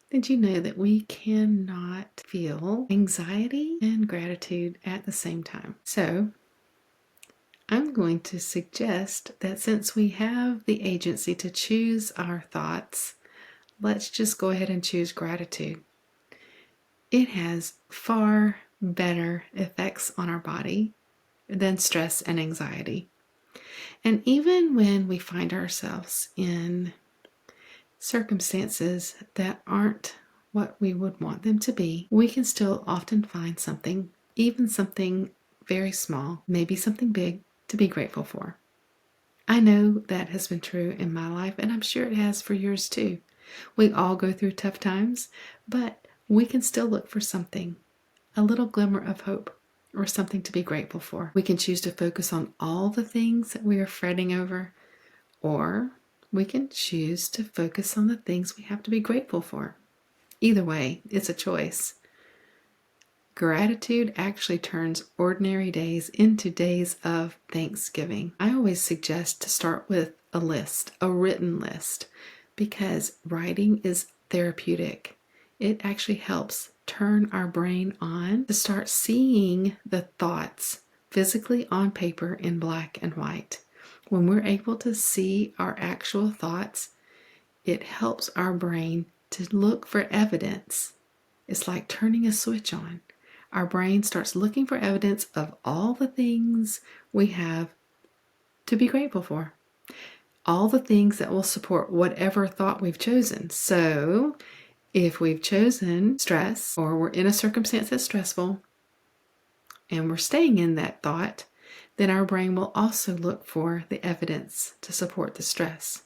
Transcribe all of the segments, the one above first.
Did you know that we cannot feel anxiety and gratitude at the same time? So, I'm going to suggest that since we have the agency to choose our thoughts, let's just go ahead and choose gratitude. It has far better effects on our body than stress and anxiety. And even when we find ourselves in circumstances that aren't what we would want them to be, we can still often find something, even something very small, maybe something big, to be grateful for. I know that has been true in my life, and I'm sure it has for yours too. We all go through tough times, but we can still look for something, a little glimmer of hope, or something to be grateful for. We can choose to focus on all the things that we are fretting over, or we can choose to focus on the things we have to be grateful for. Either way, it's a choice. Gratitude actually turns ordinary days into days of thanksgiving. I always suggest to start with a list, a written list, because writing is therapeutic. It actually helps turn our brain on to start seeing the thoughts physically on paper in black and white. When we're able to see our actual thoughts, it helps our brain to look for evidence. It's like turning a switch on. Our brain starts looking for evidence of all the things we have to be grateful for, all the things that will support whatever thought we've chosen. So if we've chosen stress, or we're in a circumstance that's stressful and we're staying in that thought, then our brain will also look for the evidence to support the stress.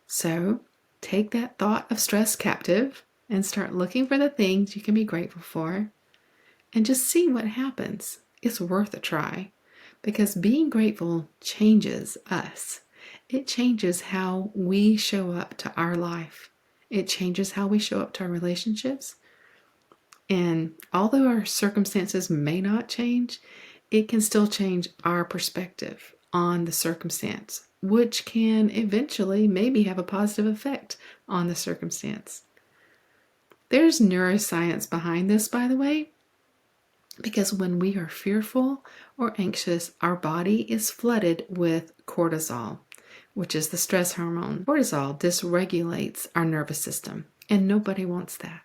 So take that thought of stress captive and start looking for the things you can be grateful for, and just see what happens. It's worth a try, because being grateful changes us. It changes how we show up to our life. It changes how we show up to our relationships. And although our circumstances may not change, it can still change our perspective on the circumstance, which can eventually maybe have a positive effect on the circumstance. There's neuroscience behind this, by the way, because when we are fearful or anxious, our body is flooded with cortisol, which is the stress hormone. Cortisol dysregulates our nervous system, and nobody wants that.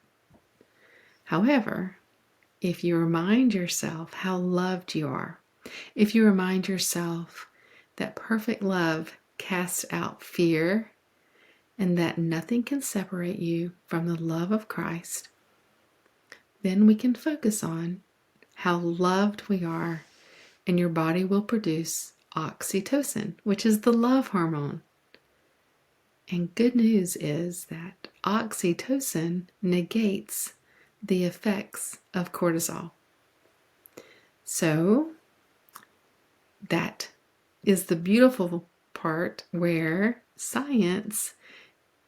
However, if you remind yourself how loved you are, if you remind yourself that perfect love casts out fear and that nothing can separate you from the love of Christ, then we can focus on how loved we are, and your body will produce oxytocin, which is the love hormone. And good news is that oxytocin negates the effects of cortisol. So that is the beautiful part where science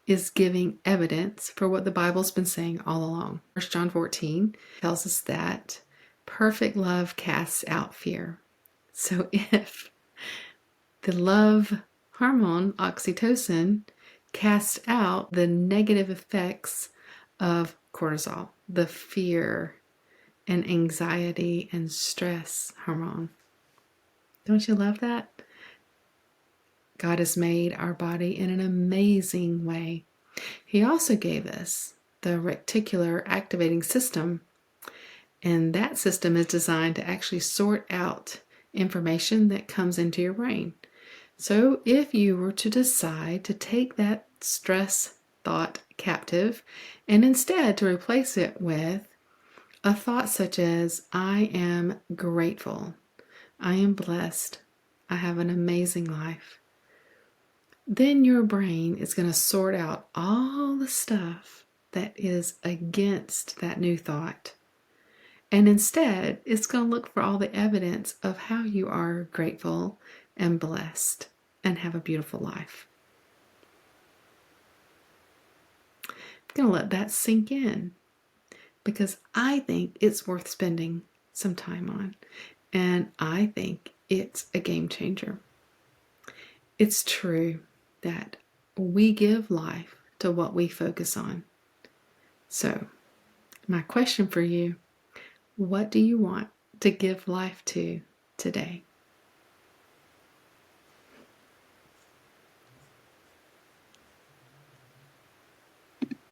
is giving evidence for what the Bible's been saying all along. 1 John 14 tells us that perfect love casts out fear. So if the love hormone, oxytocin, casts out the negative effects of cortisol, the fear and anxiety and stress hormone. Don't you love that? God has made our body in an amazing way. He also gave us the reticular activating system, and that system is designed to actually sort out information that comes into your brain. So if you were to decide to take that stress thought captive and instead to replace it with a thought such as, I am grateful, I am blessed, I have an amazing life, then your brain is going to sort out all the stuff that is against that new thought. And instead, it's going to look for all the evidence of how you are grateful and blessed and have a beautiful life. I'm going to let that sink in, because I think it's worth spending some time on. And I think it's a game changer. It's true that we give life to what we focus on. So, my question for you, what do you want to give life to today?